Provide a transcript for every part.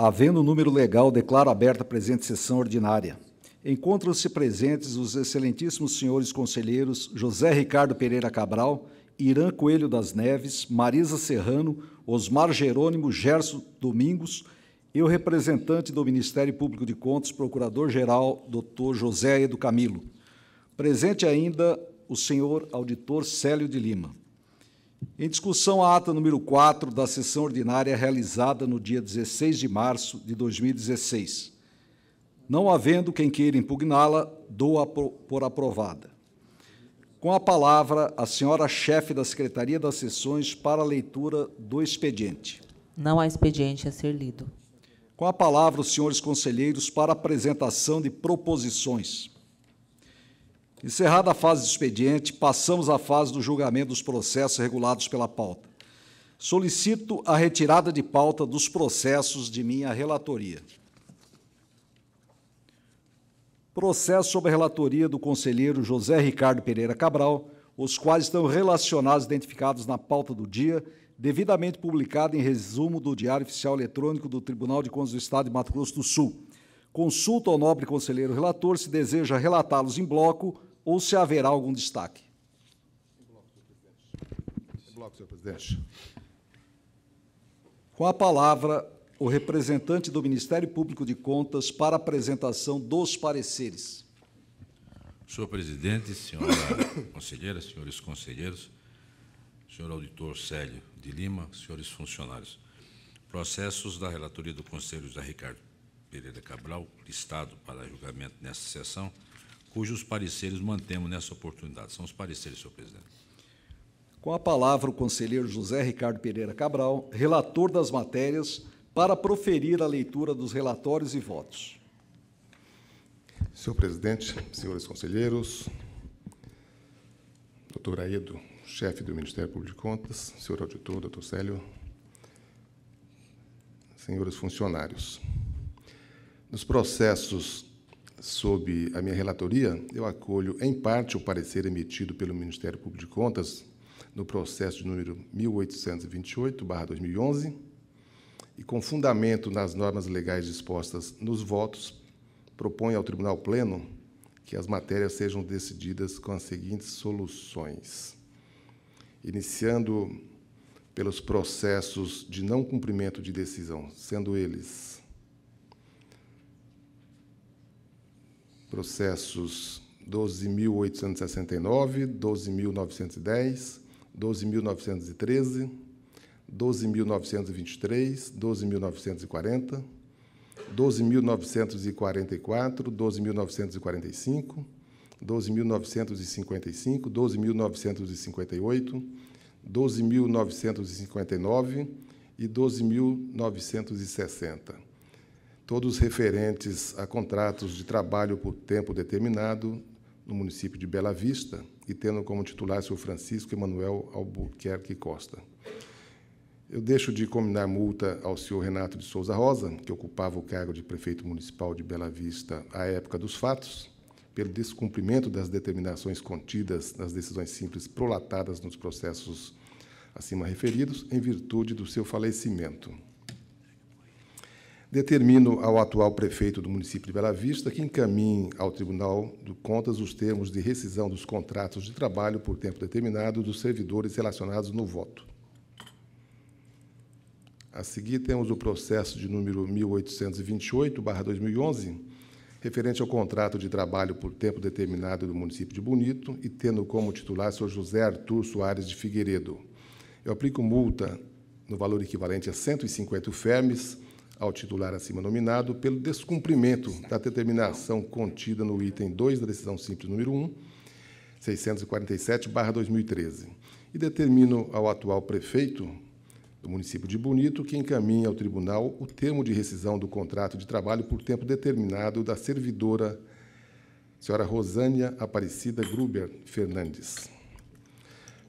Havendo número legal, declaro aberta a presente sessão ordinária. Encontram-se presentes os excelentíssimos senhores conselheiros José Ricardo Pereira Cabral, Irã Coelho das Neves, Marisa Serrano, Osmar Jerônimo, Gerson Domingos e o representante do Ministério Público de Contas, Procurador-Geral, Dr. José Edo Camilo. Presente ainda o senhor auditor Célio de Lima. Em discussão, a ata número 4 da sessão ordinária realizada no dia 16 de março de 2016. Não havendo quem queira impugná-la, dou-a por aprovada. Com a palavra, a senhora chefe da Secretaria das Sessões para a leitura do expediente. Não há expediente a ser lido. Com a palavra, os senhores conselheiros para a apresentação de proposições. Encerrada a fase do expediente, passamos à fase do julgamento dos processos regulados pela pauta. Solicito a retirada de pauta dos processos de minha relatoria. Processo sob a relatoria do conselheiro José Ricardo Pereira Cabral, os quais estão relacionados e identificados na pauta do dia, devidamente publicado em resumo do Diário Oficial Eletrônico do Tribunal de Contas do Estado de Mato Grosso do Sul. Consulto ao nobre conselheiro relator se deseja relatá-los em bloco ou se haverá algum destaque. Em bloco, senhor presidente. Com a palavra, o representante do Ministério Público de Contas para a apresentação dos pareceres. Senhor presidente, senhora conselheira, senhores conselheiros, senhor auditor Célio de Lima, senhores funcionários. Processos da relatoria do conselheiro José Ricardo Pereira Cabral, listado para julgamento nesta sessão, cujos pareceres mantemos nessa oportunidade. São os pareceres, senhor presidente. Com a palavra, o conselheiro José Ricardo Pereira Cabral, relator das matérias, para proferir a leitura dos relatórios e votos. Senhor presidente, senhores conselheiros, doutor Aedo, chefe do Ministério Público de Contas, senhor auditor, doutor Célio, senhores funcionários. Nos processos sob a minha relatoria, eu acolho, em parte, o parecer emitido pelo Ministério Público de Contas no processo de número 1828/2011 e, com fundamento nas normas legais dispostas nos votos, propõe ao Tribunal Pleno que as matérias sejam decididas com as seguintes soluções. Iniciando pelos processos de não cumprimento de decisão, sendo eles processos 12.869, 12.910, 12.913, 12.923, 12.940, 12.944, 12.945, 12.955, 12.958, 12.959 e 12.960. Todos referentes a contratos de trabalho por tempo determinado no município de Bela Vista e tendo como titular o senhor Francisco Emanuel Albuquerque Costa. Eu deixo de combinar multa ao senhor Renato de Souza Rosa, que ocupava o cargo de prefeito municipal de Bela Vista à época dos fatos, pelo descumprimento das determinações contidas nas decisões simples prolatadas nos processos acima referidos, em virtude do seu falecimento. Determino ao atual prefeito do município de Bela Vista que encaminhe ao Tribunal de Contas os termos de rescisão dos contratos de trabalho por tempo determinado dos servidores relacionados no voto. A seguir, temos o processo de número 1828/2011, referente ao contrato de trabalho por tempo determinado do município de Bonito e tendo como titular o senhor José Arthur Soares de Figueiredo. Eu aplico multa no valor equivalente a 150 UFERMs ao titular acima nominado pelo descumprimento da determinação contida no item 2 da decisão simples número 1, 647/2013, e determino ao atual prefeito do município de Bonito que encaminhe ao tribunal o termo de rescisão do contrato de trabalho por tempo determinado da servidora senhora Rosânia Aparecida Gruber Fernandes.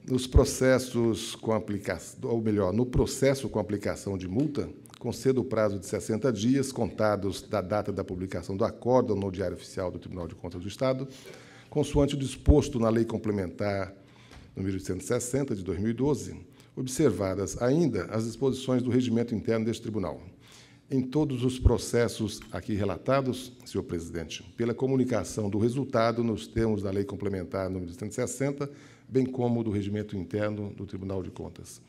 Nos processos com aplicação, ou melhor, no processo com aplicação de multa, concedo o prazo de 60 dias, contados da data da publicação do acórdão no Diário Oficial do Tribunal de Contas do Estado, consoante o disposto na Lei Complementar número 160, de 2012, observadas ainda as disposições do regimento interno deste tribunal. em todos os processos aqui relatados, senhor presidente, pela comunicação do resultado nos termos da Lei Complementar número 160, bem como do regimento interno do Tribunal de Contas.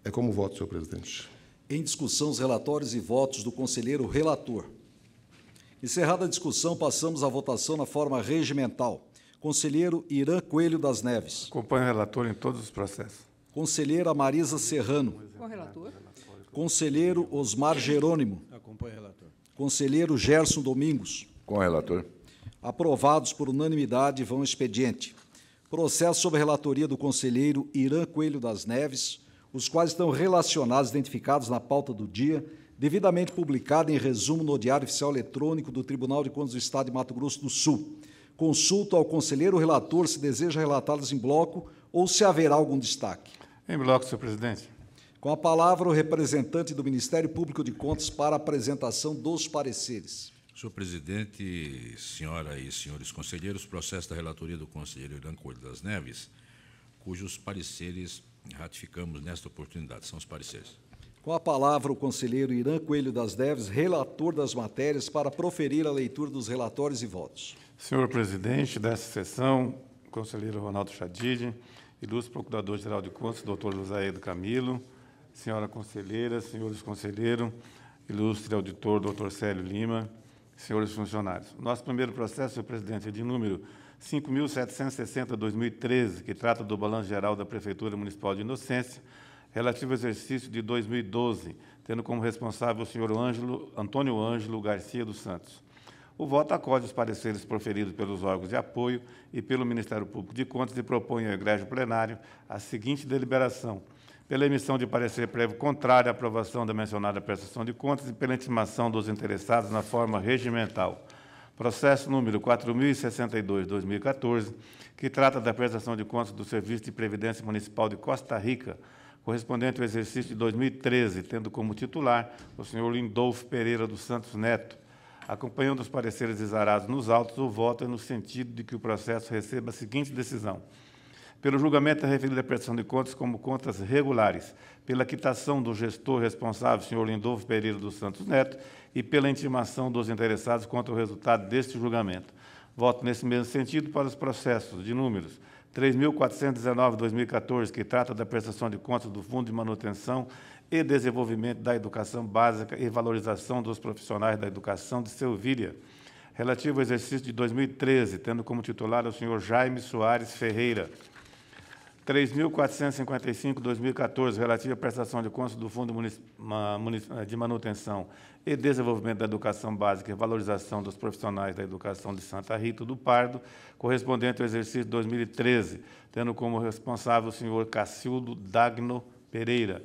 É como voto, senhor presidente. Em discussão, os relatórios e votos do conselheiro relator. Encerrada a discussão, passamos à votação na forma regimental. Conselheiro Irã Coelho das Neves. Acompanho o relator em todos os processos. Conselheira Marisa Serrano. Com o relator. Conselheiro Osmar Jerônimo. Acompanho o relator. Conselheiro Gerson Domingos. Com o relator. Aprovados por unanimidade, vão expediente. Processo sob a relatoria do conselheiro Irã Coelho das Neves, os quais estão relacionados, identificados na pauta do dia, devidamente publicado em resumo no Diário Oficial Eletrônico do Tribunal de Contas do Estado de Mato Grosso do Sul. Consulto ao conselheiro relator se deseja relatá-los em bloco ou se haverá algum destaque. Em bloco, senhor presidente. Com a palavra, o representante do Ministério Público de Contas para a apresentação dos pareceres. Senhor presidente, senhora e senhores conselheiros, processo da relatoria do conselheiro Irã Coelho das Neves, cujos pareceres ratificamos nesta oportunidade. São os pareceres. Com a palavra, o conselheiro Irã Coelho das Neves, relator das matérias, para proferir a leitura dos relatórios e votos. Senhor presidente dessa sessão, conselheiro Ronaldo Chadid, ilustre procurador-geral de Contas, doutor Josaído Camilo, senhora conselheira, senhores conselheiros, ilustre auditor, doutor Célio Lima, senhores funcionários. Nosso primeiro processo, senhor presidente, é de número 5.760/2013, que trata do balanço geral da Prefeitura Municipal de Inocência, relativo ao exercício de 2012, tendo como responsável o senhor Antônio Ângelo Garcia dos Santos. O voto acorde os pareceres proferidos pelos órgãos de apoio e pelo Ministério Público de Contas e propõe ao egrégio plenário a seguinte deliberação: pela emissão de parecer prévio contrário à aprovação da mencionada prestação de contas e pela intimação dos interessados na forma regimental. Processo número 4062/2014, que trata da prestação de contas do Serviço de Previdência Municipal de Costa Rica, correspondente ao exercício de 2013, tendo como titular o senhor Lindolfo Pereira dos Santos Neto. Acompanhando os pareceres exarados nos autos, o voto é no sentido de que o processo receba a seguinte decisão: pelo julgamento da referida prestação de contas como contas regulares, pela quitação do gestor responsável, senhor Lindolfo Pereira dos Santos Neto, e pela intimação dos interessados quanto ao resultado deste julgamento. Voto nesse mesmo sentido para os processos de números 3.419/2014, que trata da prestação de contas do Fundo de Manutenção e Desenvolvimento da Educação Básica e Valorização dos Profissionais da Educação de Selvíria, relativo ao exercício de 2013, tendo como titular o senhor Jaime Soares Ferreira. 3.455/2014, relativo à prestação de contas do Fundo de Manutenção e Desenvolvimento da Educação Básica e Valorização dos Profissionais da Educação de Santa Rita do Pardo, correspondente ao exercício de 2013, tendo como responsável o senhor Cacildo Dagno Pereira.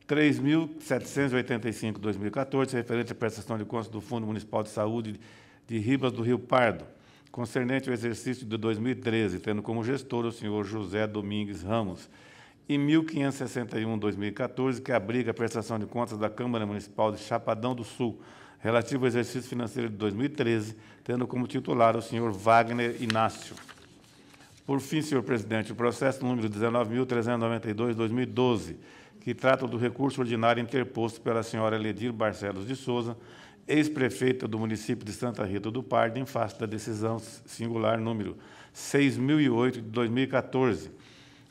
3.785/2014, referente à prestação de contas do Fundo Municipal de Saúde de Ribas do Rio Pardo, concernente ao exercício de 2013, tendo como gestor o senhor José Domingues Ramos, e 1.561/2014, que abriga a prestação de contas da Câmara Municipal de Chapadão do Sul, relativo ao exercício financeiro de 2013, tendo como titular o senhor Wagner Inácio. Por fim, senhor presidente, o processo número 19.392/2012, que trata do recurso ordinário interposto pela senhora Ledir Barcelos de Souza, ex-prefeita do município de Santa Rita do Pardo, em face da decisão singular número 6.008/2014.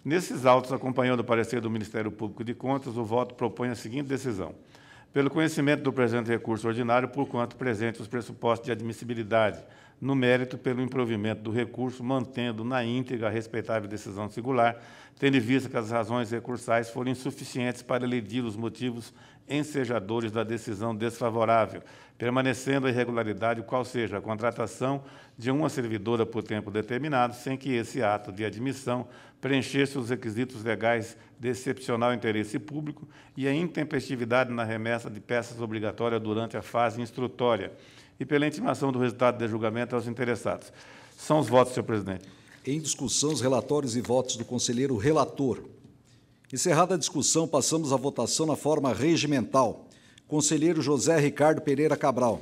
Nesses autos, acompanhando o parecer do Ministério Público de Contas, o voto propõe a seguinte decisão: pelo conhecimento do presente recurso ordinário, por quanto presente os pressupostos de admissibilidade, no mérito pelo improvimento do recurso, mantendo na íntegra a respeitável decisão singular, tendo em vista que as razões recursais foram insuficientes para elidir os motivos ensejadores da decisão desfavorável, permanecendo a irregularidade, qual seja a contratação de uma servidora por tempo determinado, sem que esse ato de admissão preenchesse os requisitos legais de excepcional interesse público e a intempestividade na remessa de peças obrigatórias durante a fase instrutória, e pela intimação do resultado de julgamento aos interessados. São os votos, senhor presidente. Em discussão, os relatórios e votos do conselheiro relator. Encerrada a discussão, passamos à votação na forma regimental. Conselheiro José Ricardo Pereira Cabral.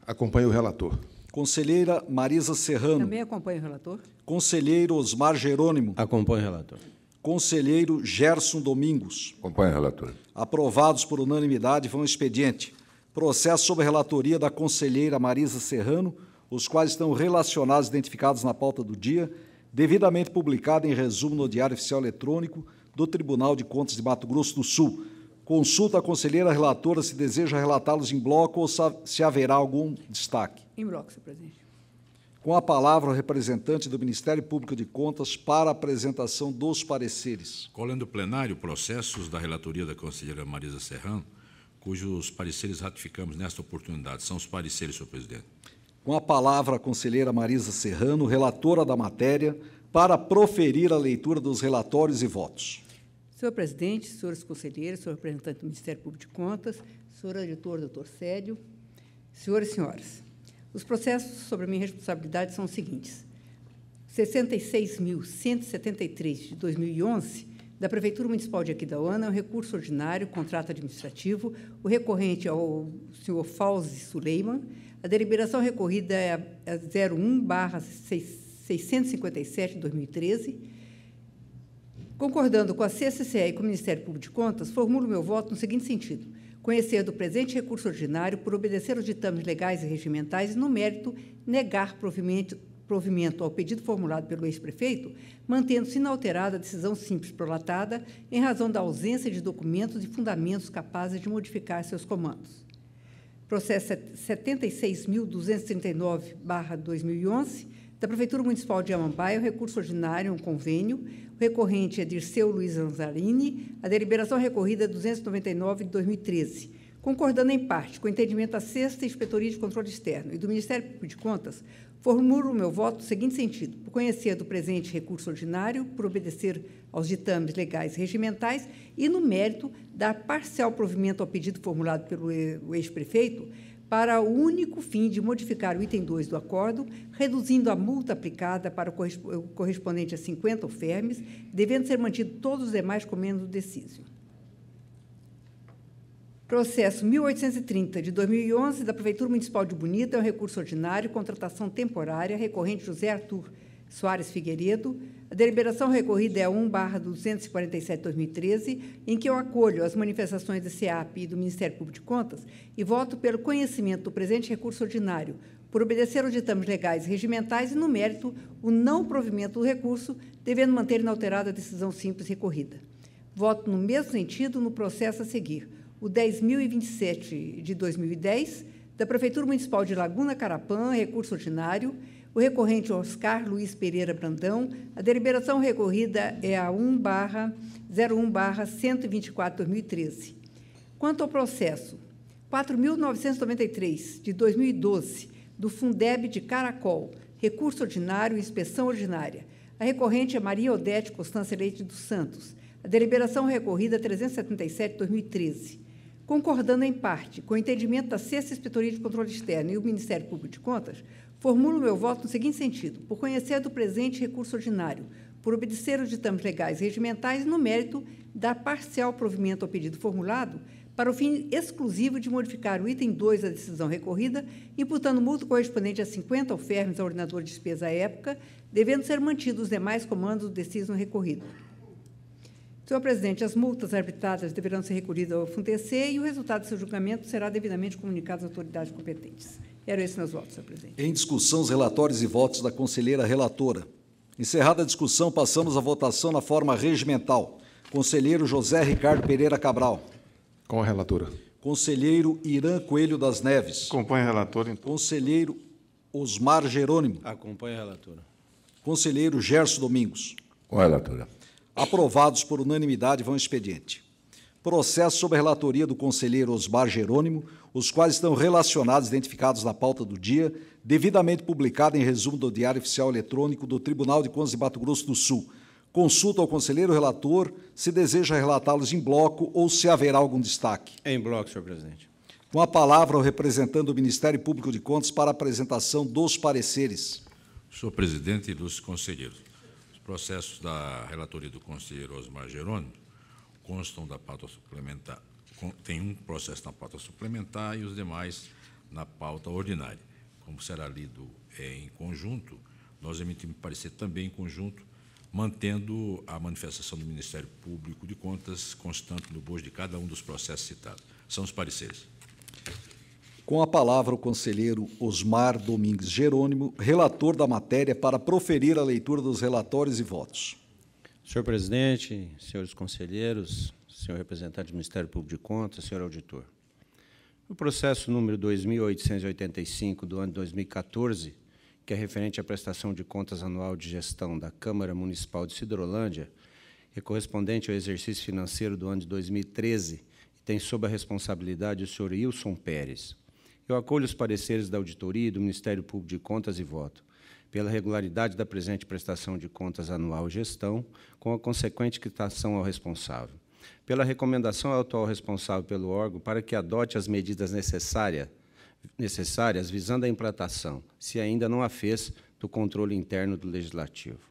Acompanho o relator. Conselheira Marisa Serrano. Também acompanho o relator. Conselheiro Osmar Jerônimo. Acompanho o relator. Conselheiro Gerson Domingos. Acompanho o relator. Aprovados por unanimidade, vão expediente. Processo sob a relatoria da conselheira Marisa Serrano, os quais estão relacionados e identificados na pauta do dia, devidamente publicado em resumo no Diário Oficial Eletrônico do Tribunal de Contas de Mato Grosso do Sul. Consulta a conselheira relatora se deseja relatá-los em bloco ou se haverá algum destaque. Em bloco, senhor presidente. Com a palavra, o representante do Ministério Público de Contas para a apresentação dos pareceres. Colhendo plenário, processos da relatoria da conselheira Marisa Serrano, cujos pareceres ratificamos nesta oportunidade. São os pareceres, senhor presidente. Com a palavra, a conselheira Marisa Serrano, relatora da matéria, para proferir a leitura dos relatórios e votos. Senhor presidente, senhores conselheiros, senhor representante do Ministério Público de Contas, senhor editor, doutor Célio, senhores e senhoras, os processos sobre a minha responsabilidade são os seguintes. 66.173 de 2011, da Prefeitura Municipal de Aquidauana, é um recurso ordinário, contrato administrativo, o recorrente é o senhor Fauzi Suleiman, a deliberação recorrida é a 01/657 de 2013. Concordando com a CCCE e com o Ministério Público de Contas, formulo meu voto no seguinte sentido: conhecer do presente recurso ordinário por obedecer aos ditames legais e regimentais e, no mérito, negar provimento ao pedido formulado pelo ex-prefeito, mantendo-se inalterada a decisão simples prolatada em razão da ausência de documentos e fundamentos capazes de modificar seus comandos. Processo 76.239/2011, da Prefeitura Municipal de Amambaia, o recurso ordinário, um convênio, o recorrente é Dirceu Luiz Lanzarini, a deliberação recorrida é 299 de 2013. Concordando em parte com o entendimento da 6ª Inspetoria de Controle Externo e do Ministério Público de Contas, formulo o meu voto no seguinte sentido: por conhecer do presente recurso ordinário, por obedecer aos ditames legais e regimentais e, no mérito, dar parcial provimento ao pedido formulado pelo ex-prefeito para o único fim de modificar o item 2 do acórdão, reduzindo a multa aplicada para o correspondente a 50 alfermes, devendo ser mantido todos os demais comendos do decísio. Processo 1830, de 2011, da Prefeitura Municipal de Bonito, é um recurso ordinário, contratação temporária, recorrente José Arthur Soares Figueiredo. A deliberação recorrida é a 1/247 de 2013, em que eu acolho as manifestações da SEAP e do Ministério Público de Contas e voto pelo conhecimento do presente recurso ordinário, por obedecer aos ditames legais e regimentais e, no mérito, o não provimento do recurso, devendo manter inalterada a decisão simples recorrida. Voto no mesmo sentido no processo a seguir: o 10.027 de 2010, da Prefeitura Municipal de Laguna Carapã, recurso ordinário, o recorrente Oscar Luiz Pereira Brandão, a deliberação recorrida é a 1/01/124 de 2013. Quanto ao processo 4.993 de 2012, do Fundeb de Caracol, recurso ordinário e inspeção ordinária, a recorrente é Maria Odete Constância Leite dos Santos, a deliberação recorrida é 377 de 2013. Concordando em parte com o entendimento da 6ª Inspetoria de Controle Externo e o Ministério Público de Contas, formulo meu voto no seguinte sentido: por conhecer do presente recurso ordinário, por obedecer aos ditames legais e regimentais e, no mérito, dar parcial provimento ao pedido formulado para o fim exclusivo de modificar o item 2 da decisão recorrida, imputando multa correspondente a 50 alfermes ao ordenador de despesa à época, devendo ser mantidos os demais comandos do deciso recorrido. Senhor presidente, as multas arbitradas deverão ser recolhidas ao FUNTC e o resultado do seu julgamento será devidamente comunicado às autoridades competentes. Eram esses meus votos, senhor presidente. Em discussão, os relatórios e votos da conselheira relatora. Encerrada a discussão, passamos à votação na forma regimental. Conselheiro José Ricardo Pereira Cabral. Com a relatora. Conselheiro Irã Coelho das Neves. Acompanhe a relatora. Conselheiro Osmar Jerônimo. Acompanhe a relatora. Conselheiro Gerson Domingos. Com a relatora. Aprovados por unanimidade, vão ao expediente. Processo sob a relatoria do conselheiro Osmar Jerônimo, os quais estão relacionados e identificados na pauta do dia, devidamente publicado em resumo do Diário Oficial Eletrônico do Tribunal de Contas de Mato Grosso do Sul. Consulta ao conselheiro relator se deseja relatá-los em bloco ou se haverá algum destaque. Em bloco, senhor presidente. Com a palavra, o representante do Ministério Público de Contas para a apresentação dos pareceres. Senhor presidente e ilustres conselheiros, os processos da relatoria do conselheiro Osmar Jerônimo constam da pauta suplementar, tem um processo na pauta suplementar e os demais na pauta ordinária. Como será lido em conjunto, nós emitimos parecer também em conjunto, mantendo a manifestação do Ministério Público de Contas constante no bojo de cada um dos processos citados. São os pareceres. Com a palavra o conselheiro Osmar Domingues Jerônimo, relator da matéria, para proferir a leitura dos relatórios e votos. Senhor presidente, senhores conselheiros, senhor representante do Ministério Público de Contas, senhor auditor. O processo número 2.885 do ano de 2014, que é referente à prestação de contas anual de gestão da Câmara Municipal de Sidrolândia, é correspondente ao exercício financeiro do ano de 2013 e tem sob a responsabilidade o senhor Wilson Pérez. Eu acolho os pareceres da auditoria e do Ministério Público de Contas e voto pela regularidade da presente prestação de contas anual e gestão, com a consequente quitação ao responsável. Pela recomendação ao atual responsável pelo órgão para que adote as medidas necessárias visando a implantação, se ainda não a fez, do controle interno do Legislativo.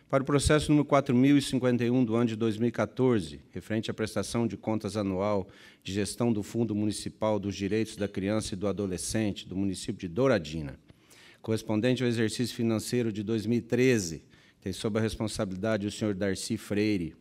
Para o processo número 4.051 do ano de 2014, referente à prestação de contas anual de gestão do Fundo Municipal dos Direitos da Criança e do Adolescente do município de Douradina, correspondente ao exercício financeiro de 2013, tem sob a responsabilidade o senhor Darcy Freire.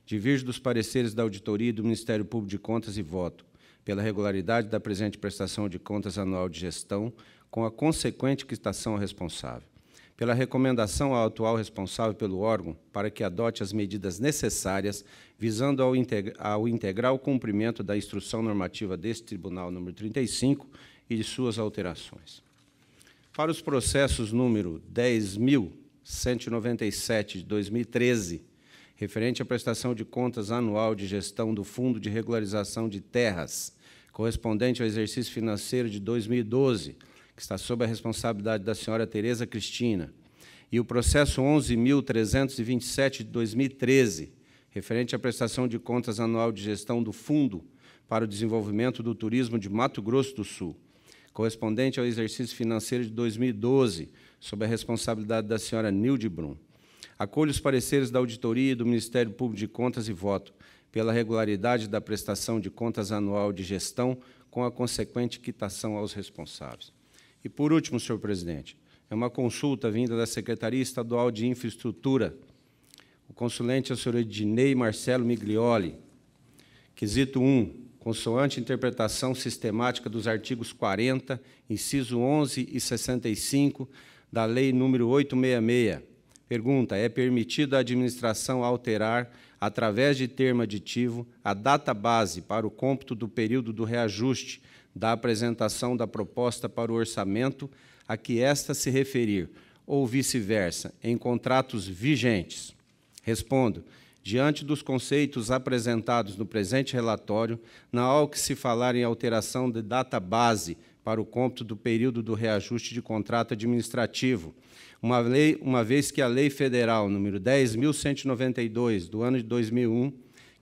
Diverge dos pareceres da auditoria e do Ministério Público de Contas e voto pela regularidade da presente prestação de contas anual de gestão, com a consequente quitação ao responsável. Pela recomendação ao atual responsável pelo órgão para que adote as medidas necessárias visando ao integral cumprimento da instrução normativa deste Tribunal número 35 e de suas alterações. Para os processos número 10.197 de 2013, referente à prestação de contas anual de gestão do Fundo de Regularização de Terras, correspondente ao exercício financeiro de 2012, que está sob a responsabilidade da senhora Tereza Cristina, e o processo 11.327 de 2013, referente à prestação de contas anual de gestão do Fundo para o Desenvolvimento do Turismo de Mato Grosso do Sul, correspondente ao exercício financeiro de 2012, sob a responsabilidade da senhora Nilde Brum. Acolho os pareceres da auditoria e do Ministério Público de Contas e voto pela regularidade da prestação de contas anual de gestão, com a consequente quitação aos responsáveis. E, por último, senhor presidente, é uma consulta vinda da Secretaria Estadual de Infraestrutura. O consulente é o senhor Ednei Marcelo Miglioli. Quesito 1, consoante interpretação sistemática dos artigos 40, inciso 11 e 65 da Lei número 866. Pergunta: é permitido à administração alterar, através de termo aditivo, a data base para o cômputo do período do reajuste da apresentação da proposta para o orçamento a que esta se referir, ou vice-versa, em contratos vigentes? Respondo: diante dos conceitos apresentados no presente relatório, não há o que se falar em alteração de data base para o cômputo do período do reajuste de contrato administrativo, uma vez que a Lei Federal número 10.192, do ano de 2001,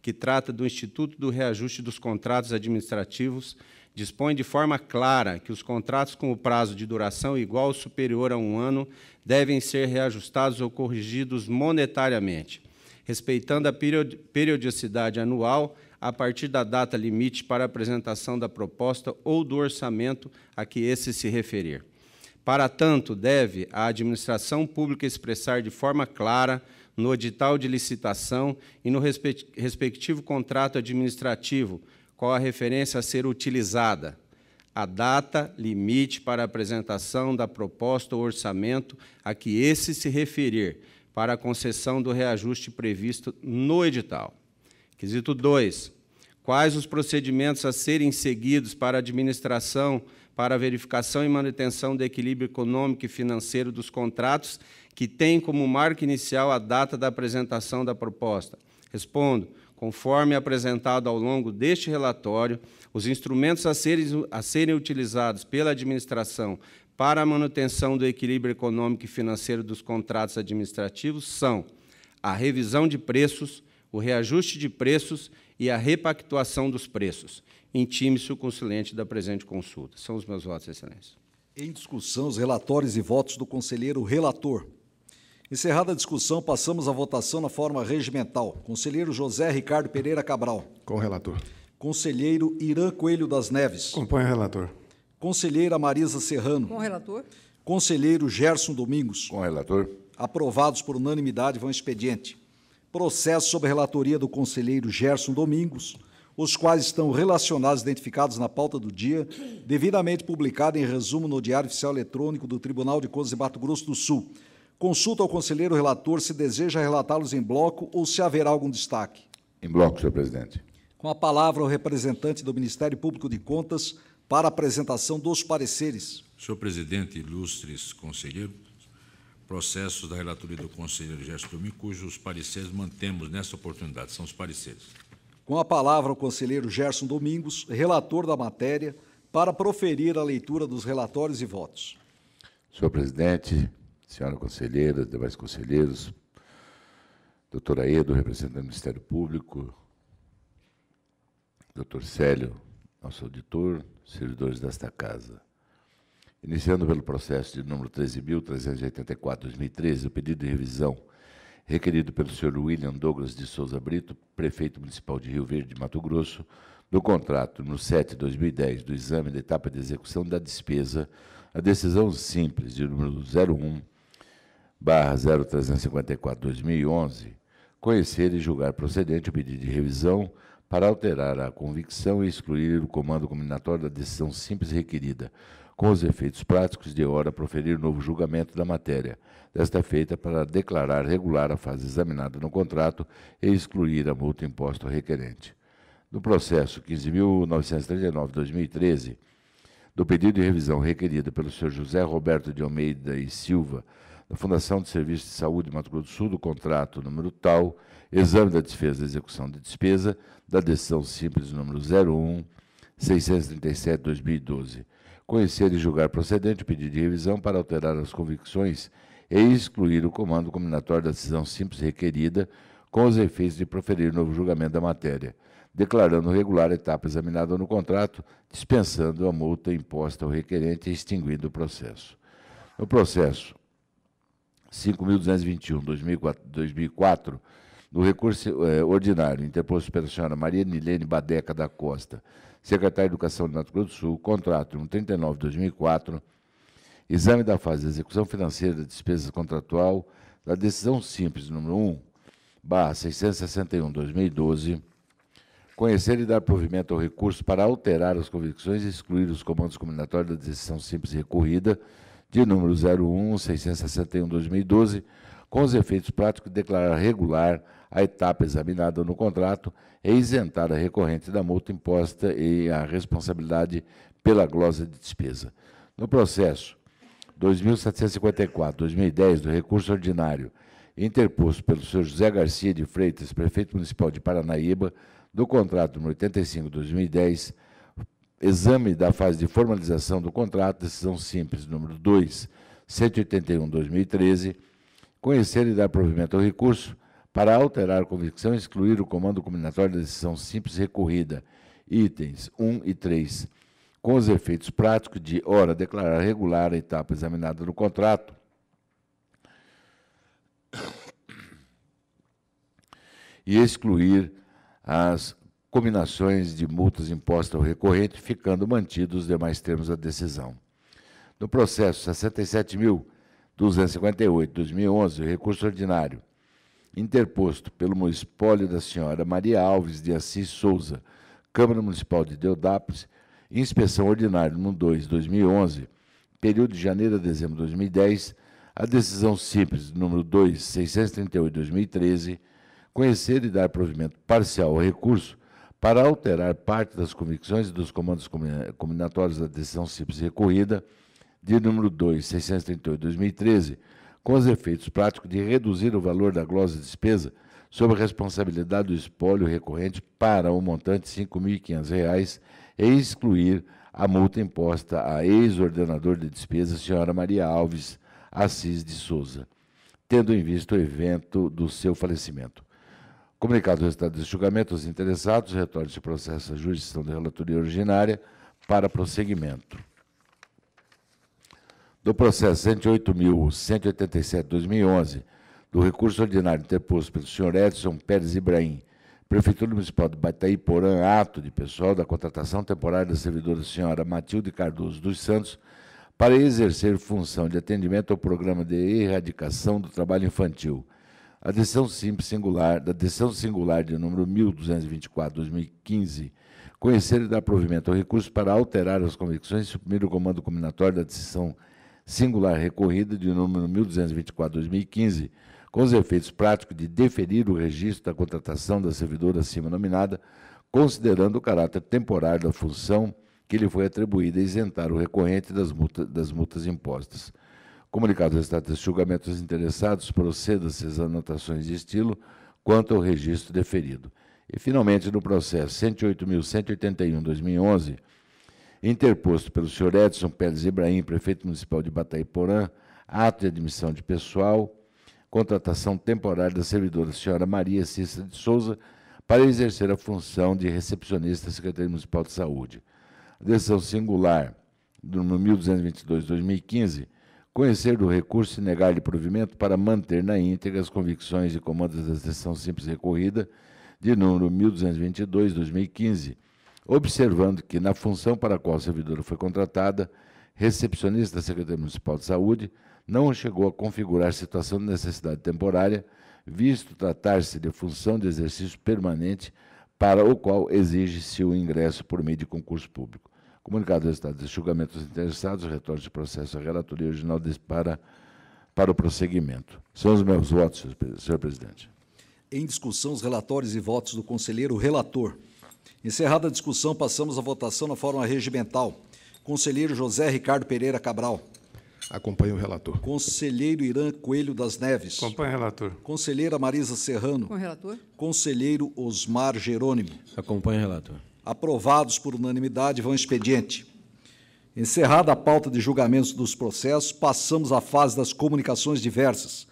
que trata do Instituto do Reajuste dos Contratos Administrativos, dispõe de forma clara que os contratos com o prazo de duração igual ou superior a 1 ano devem ser reajustados ou corrigidos monetariamente, respeitando a periodicidade anual a partir da data limite para a apresentação da proposta ou do orçamento a que esse se referir. Para tanto, deve a administração pública expressar de forma clara no edital de licitação e no respectivo contrato administrativo qual a referência a ser utilizada, a data limite para a apresentação da proposta ou orçamento a que esse se referir para a concessão do reajuste previsto no edital. Quesito 2. Quais os procedimentos a serem seguidos para a administração para a verificação e manutenção do equilíbrio econômico e financeiro dos contratos que têm como marco inicial a data da apresentação da proposta? Respondo: conforme apresentado ao longo deste relatório, os instrumentos a serem utilizados pela administração para a manutenção do equilíbrio econômico e financeiro dos contratos administrativos são a revisão de preços, o reajuste de preços e a repactuação dos preços. Intime-se o consulente da presente consulta. São os meus votos, excelência. Em discussão, os relatórios e votos do conselheiro relator. Encerrada a discussão, passamos à votação na forma regimental. Conselheiro José Ricardo Pereira Cabral. Com o relator. Conselheiro Irã Coelho das Neves. Acompanho o relator. Conselheira Marisa Serrano. Com o relator. Conselheiro Gerson Domingos. Com o relator. Aprovados por unanimidade, vão expediente. Processo sob a relatoria do conselheiro Gerson Domingos. os quais estão relacionados e identificados na pauta do dia, devidamente publicado em resumo no Diário Oficial Eletrônico do Tribunal de Contas de Mato Grosso do Sul. Consulta ao conselheiro relator se deseja relatá-los em bloco ou se haverá algum destaque. Em bloco, senhor presidente. Com a palavra o representante do Ministério Público de Contas para a apresentação dos pareceres. Senhor presidente, ilustres conselheiros, processos da relatoria do conselheiro Gerson Domingo, cujos pareceres mantemos nesta oportunidade. São os pareceres. Com a palavra o conselheiro Gerson Domingos, relator da matéria, para proferir a leitura dos relatórios e votos. Senhor presidente, senhora conselheira, demais conselheiros, doutor Aedo, representante do Ministério Público, doutor Célio, nosso auditor, servidores desta casa. Iniciando pelo processo de número 13.384/2013, o pedido de revisão requerido pelo senhor William Douglas de Souza Brito, prefeito municipal de Rio Verde, Mato Grosso, do contrato no 7/2010 do exame da etapa de execução da despesa, a decisão simples de número 01/0354/2011, conhecer e julgar procedente o pedido de revisão para alterar a convicção e excluir o comando combinatório da decisão simples requerida, com os efeitos práticos de hora proferir novo julgamento da matéria, desta feita para declarar regular a fase examinada no contrato e excluir a multa imposta ao requerente. No processo 15.939/2013, do pedido de revisão requerido pelo senhor José Roberto de Almeida e Silva, da Fundação de Serviços de Saúde de Mato Grosso do Sul, do contrato número tal, exame da despesa da execução de despesa, da decisão simples número 01/637/2012, conhecer e julgar procedente o pedido de revisão para alterar as convicções e excluir o comando combinatório da decisão simples requerida, com os efeitos de proferir novo julgamento da matéria, declarando regular a etapa examinada no contrato, dispensando a multa imposta ao requerente e extinguindo o processo. No processo 5.221/2004, no recurso ordinário interposto pela senhora Maria Nilene Badeca da Costa, secretária de Educação de Mato Grosso do Sul, contrato número 39/2004, exame da fase de execução financeira da despesa contratual da decisão simples número 1/661/2012, conhecer e dar provimento ao recurso para alterar as convicções e excluir os comandos combinatórios da decisão simples recorrida de número 01/661/2012, com os efeitos práticos de declarar regular a etapa examinada no contrato e isentar a recorrente da multa imposta e a responsabilidade pela glosa de despesa. No processo 2.754/2010 do recurso ordinário, interposto pelo senhor José Garcia de Freitas, prefeito municipal de Paranaíba, do contrato número 85/2010, exame da fase de formalização do contrato, decisão simples número 2/181/2013, conhecer e dar provimento ao recurso para alterar a convicção e excluir o comando combinatório da decisão simples recorrida, itens 1 e 3, com os efeitos práticos de, ora, declarar regular a etapa examinada no contrato, e excluir as combinações de multas impostas ao recorrente, ficando mantidos os demais termos da decisão. No processo 67.258/2011, o recurso ordinário, interposto pelo município da senhora Maria Alves de Assis Souza, Câmara Municipal de Deodápolis, inspeção ordinária número 2/2011, período de janeiro a dezembro de 2010, a decisão simples número 2/638/2013, conhecer e dar provimento parcial ao recurso para alterar parte das convicções e dos comandos combinatórios da decisão simples recorrida, de número 2/638/2013, com os efeitos práticos de reduzir o valor da glosa de despesa sob a responsabilidade do espólio recorrente para o montante de R$ 5.500 e excluir a multa imposta à ex-ordenador de despesa, senhora Maria Alves Assis de Souza, tendo em vista o evento do seu falecimento. Comunicado o resultado desse julgamento aos interessados, retorne-se o processo à jurisdição da relatoria originária para prosseguimento. Do processo 108.187/2011, do recurso ordinário interposto pelo senhor Edson Pérez Ibrahim, Prefeitura Municipal de Bataiporã, ato de pessoal da contratação temporária da servidora senhora Matilde Cardoso dos Santos, para exercer função de atendimento ao programa de erradicação do trabalho infantil, a decisão simples singular, da decisão singular de número 1224/2015, conhecer e dar provimento ao recurso para alterar as convicções e suprimir o comando combinatório da decisão singular recorrida de número 1224/2015, com os efeitos práticos de deferir o registro da contratação da servidora acima nominada, considerando o caráter temporário da função que lhe foi atribuída e isentar o recorrente das multas impostas. Comunicado o resultado desse julgamento aos interessados, proceda-se às anotações de estilo quanto ao registro deferido. E, finalmente, no processo 108.181/2011, interposto pelo senhor Edson Pérez Ibrahim, prefeito municipal de Batayporã, ato de admissão de pessoal, contratação temporária da servidora senhora Maria Cícera de Souza para exercer a função de recepcionista da Secretaria Municipal de Saúde. A decisão singular, número 1222/2015, conhecer do recurso e negar-lhe provimento para manter na íntegra as convicções e comandos da decisão simples recorrida de número 1222/2015, observando que, na função para a qual a servidora foi contratada, recepcionista da Secretaria Municipal de Saúde, não chegou a configurar situação de necessidade temporária, visto tratar-se de função de exercício permanente para o qual exige-se o ingresso por meio de concurso público. Comunicado o resultado desse julgamento aos interessados, retorno de processo à relatoria original para o prosseguimento. São os meus votos, senhor presidente. Em discussão, os relatórios e votos do conselheiro relator. Encerrada a discussão, passamos à votação na forma regimental. Conselheiro José Ricardo Pereira Cabral. Acompanho o relator. Conselheiro Irã Coelho das Neves. Acompanho o relator. Conselheira Marisa Serrano. Com o relator. Conselheiro Osmar Jerônimo. Acompanho o relator. Aprovados por unanimidade, vão expediente. Encerrada a pauta de julgamentos dos processos, passamos à fase das comunicações diversas.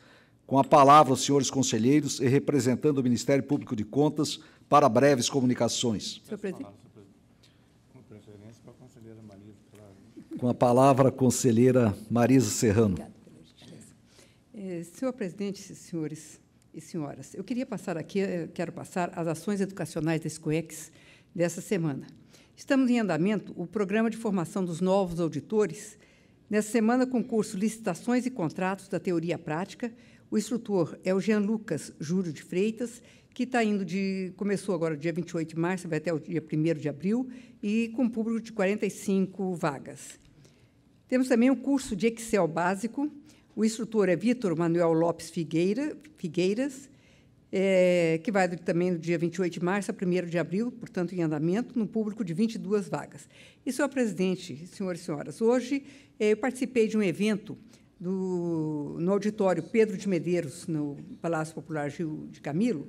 Com a palavra, os senhores conselheiros e representando o Ministério Público de Contas para breves comunicações. Senhor presidente. Com preferência para a conselheira Marisa, claro. Com a palavra, a conselheira Marisa Serrano. Obrigada pela gentileza. Senhor presidente, senhores e senhoras, eu quero passar as ações educacionais da SCOEX dessa semana. Estamos em andamento o programa de formação dos novos auditores. Nessa semana, concurso Licitações e Contratos da Teoria à Prática. O instrutor é o Jean Lucas Júlio de Freitas, que começou agora dia 28 de março, vai até o dia 1º de abril, e com público de 45 vagas. Temos também o curso de Excel básico. O instrutor é Vitor Manuel Lopes Figueiras, que vai também do dia 28 de março a 1º de abril, portanto, em andamento, no público de 22 vagas. E, senhor presidente, senhores e senhoras, hoje eu participei de um evento no auditório Pedro de Medeiros, no Palácio Popular Gil de Camilo,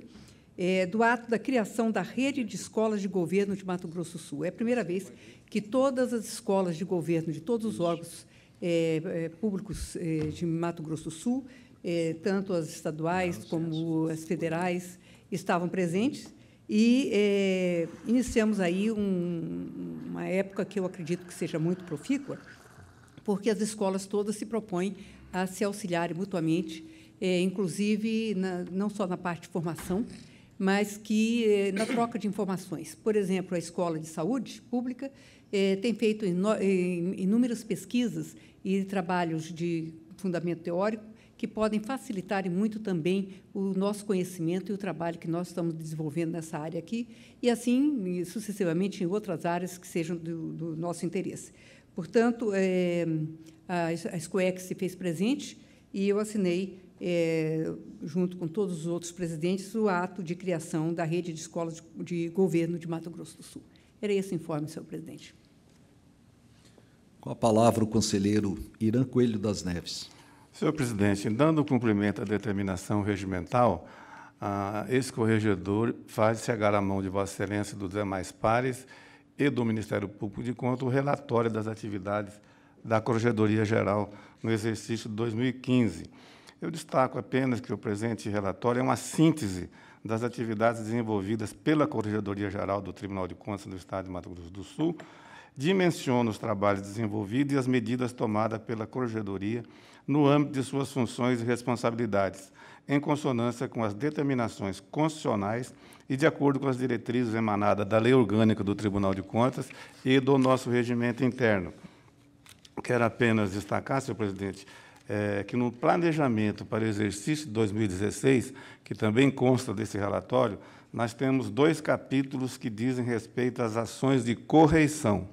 do ato da criação da Rede de Escolas de Governo de Mato Grosso do Sul. É a primeira vez que todas as escolas de governo, de todos os órgãos públicos de Mato Grosso do Sul, tanto as estaduais como as federais, estavam presentes, e iniciamos aí uma época que eu acredito que seja muito profícua, porque as escolas todas se propõem a se auxiliarem mutuamente, inclusive não só na parte de formação, mas que na troca de informações. Por exemplo, a Escola de Saúde Pública tem feito inúmeras pesquisas e trabalhos de fundamento teórico que podem facilitar muito também o nosso conhecimento e o trabalho que nós estamos desenvolvendo nessa área aqui, e assim, sucessivamente, em outras áreas que sejam do nosso interesse. Portanto, a SCOEX se fez presente e eu assinei, junto com todos os outros presidentes, o ato de criação da Rede de Escolas de Governo de Mato Grosso do Sul. Era esse o informe, senhor presidente. Com a palavra, o conselheiro Irã Coelho das Neves. Senhor presidente, dando cumprimento à determinação regimental, esse corregedor faz chegar à mão de Vossa Excelência, dos demais pares e do Ministério Público de Contas o relatório das atividades da Corregedoria Geral no exercício de 2015. Eu destaco apenas que o presente relatório é uma síntese das atividades desenvolvidas pela Corregedoria Geral do Tribunal de Contas do Estado de Mato Grosso do Sul, dimensiona os trabalhos desenvolvidos e as medidas tomadas pela Corregedoria no âmbito de suas funções e responsabilidades, em consonância com as determinações constitucionais e de acordo com as diretrizes emanadas da Lei Orgânica do Tribunal de Contas e do nosso regimento interno. Quero apenas destacar, senhor presidente, que no planejamento para o exercício de 2016, que também consta desse relatório, nós temos 2 capítulos que dizem respeito às ações de correição.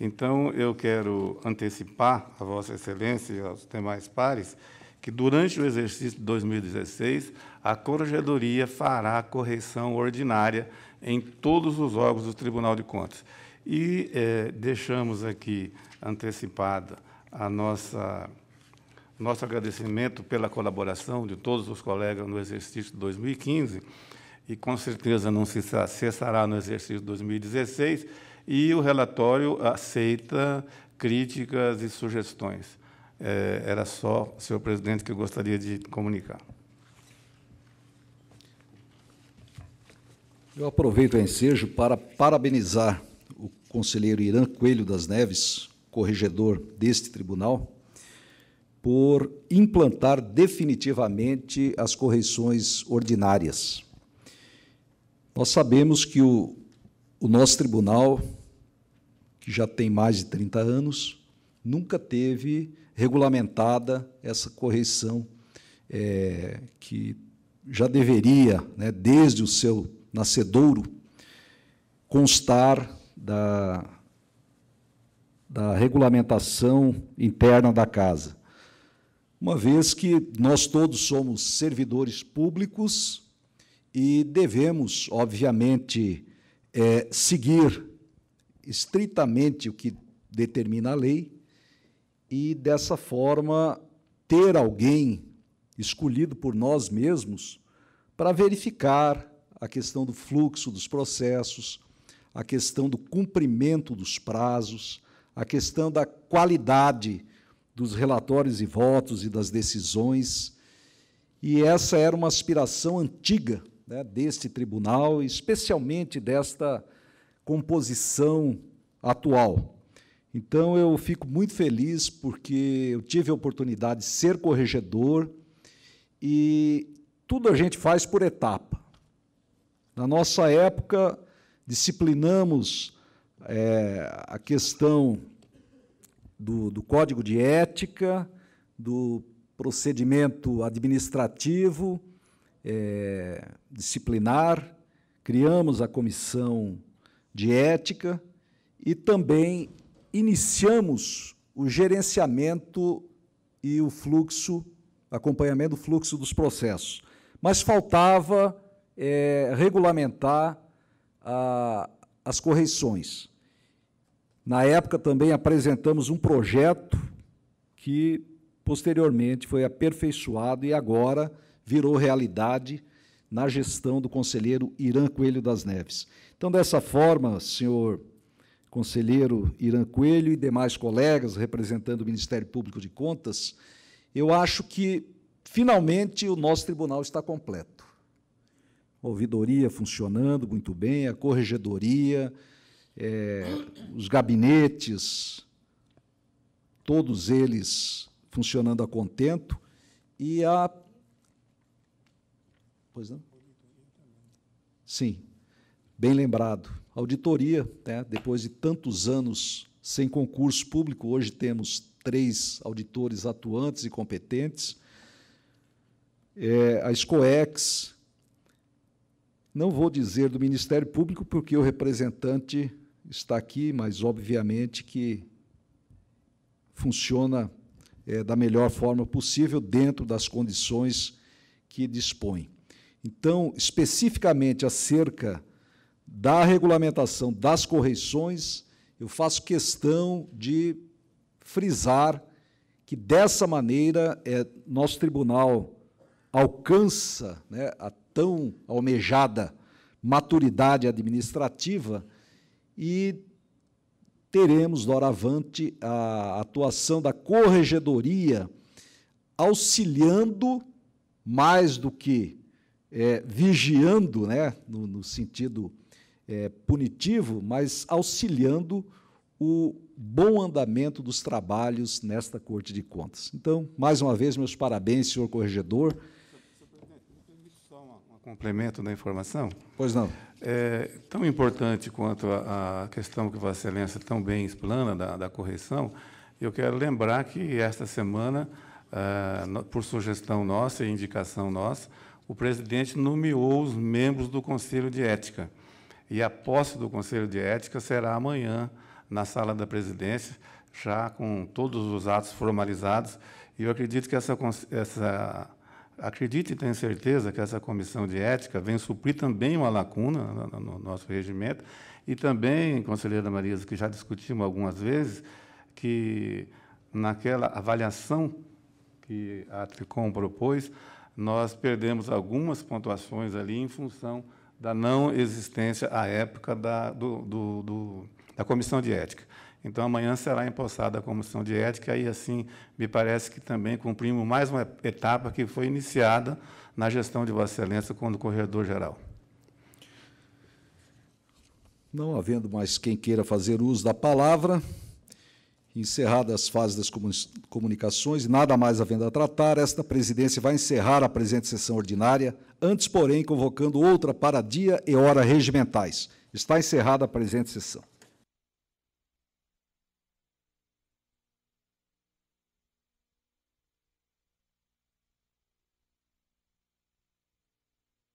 Então, eu quero antecipar a Vossa Excelência e aos demais pares que, durante o exercício de 2016, a Corregedoria fará a correição ordinária em todos os órgãos do Tribunal de Contas. E deixamos aqui antecipada a nosso agradecimento pela colaboração de todos os colegas no exercício de 2015, e com certeza não se cessará no exercício de 2016, e o relatório aceita críticas e sugestões. Era só, senhor presidente, que eu gostaria de comunicar. Eu aproveito o ensejo para parabenizar o conselheiro Irã Coelho das Neves, corregedor deste tribunal, por implantar definitivamente as correições ordinárias. Nós sabemos que o nosso tribunal, que já tem mais de 30 anos, nunca teve regulamentada essa correição, que já deveria, né, desde o seu nascedouro, constar da regulamentação interna da casa. Uma vez que nós todos somos servidores públicos e devemos, obviamente, seguir estritamente o que determina a lei e, dessa forma, ter alguém escolhido por nós mesmos para verificar a questão do fluxo dos processos, a questão do cumprimento dos prazos, a questão da qualidade dos relatórios e votos e das decisões. E essa era uma aspiração antiga, né, deste tribunal, especialmente desta composição atual. Então, eu fico muito feliz porque eu tive a oportunidade de ser corregedor e tudo a gente faz por etapa. Na nossa época, disciplinamos a questão do Código de Ética, do procedimento administrativo, disciplinar, criamos a Comissão de Ética e também iniciamos o gerenciamento e o fluxo, acompanhamento do fluxo dos processos. Mas faltava regulamentar as correições. Na época, também apresentamos um projeto que, posteriormente, foi aperfeiçoado e agora virou realidade na gestão do conselheiro Irã Coelho das Neves. Então, dessa forma, senhor conselheiro Irã Coelho e demais colegas representando o Ministério Público de Contas, eu acho que, finalmente, o nosso tribunal está completo. A ouvidoria funcionando muito bem, a corregedoria, os gabinetes, todos eles funcionando a contento, e a... Pois não? Sim, bem lembrado. A auditoria, né, depois de tantos anos sem concurso público, hoje temos 3 auditores atuantes e competentes. A SCOEX, não vou dizer do Ministério Público, porque o representante está aqui, mas, obviamente, que funciona da melhor forma possível, dentro das condições que dispõe. Então, especificamente acerca da regulamentação das correições, eu faço questão de frisar que, dessa maneira, nosso tribunal alcança, né, a tão almejada maturidade administrativa e teremos, doravante, a atuação da corregedoria auxiliando, mais do que vigiando, né, no sentido punitivo, mas auxiliando o bom andamento dos trabalhos nesta Corte de Contas. Então, mais uma vez, meus parabéns, senhor corregedor. Complemento da informação? Pois não. Tão importante quanto a questão que Vossa Excelência tão bem explana da correição, eu quero lembrar que, esta semana, por sugestão nossa e indicação nossa, o presidente nomeou os membros do Conselho de Ética. E a posse do Conselho de Ética será amanhã, na sala da presidência, já com todos os atos formalizados. E eu acredito que acredito e tenho certeza que essa comissão de ética vem suprir também uma lacuna no nosso regimento. E também, conselheira Marisa, que já discutimos algumas vezes, que naquela avaliação que a Tricom propôs, nós perdemos algumas pontuações ali em função da não existência, à época, da comissão de ética. Então, amanhã será empossada a comissão de ética e, assim, me parece que também cumprimos mais uma etapa que foi iniciada na gestão de Vossa Excelência quando corregedor-geral. Não havendo mais quem queira fazer uso da palavra, encerradas as fases das comunicações e nada mais havendo a tratar, esta presidência vai encerrar a presente sessão ordinária, antes, porém, convocando outra para dia e hora regimentais. Está encerrada a presente sessão.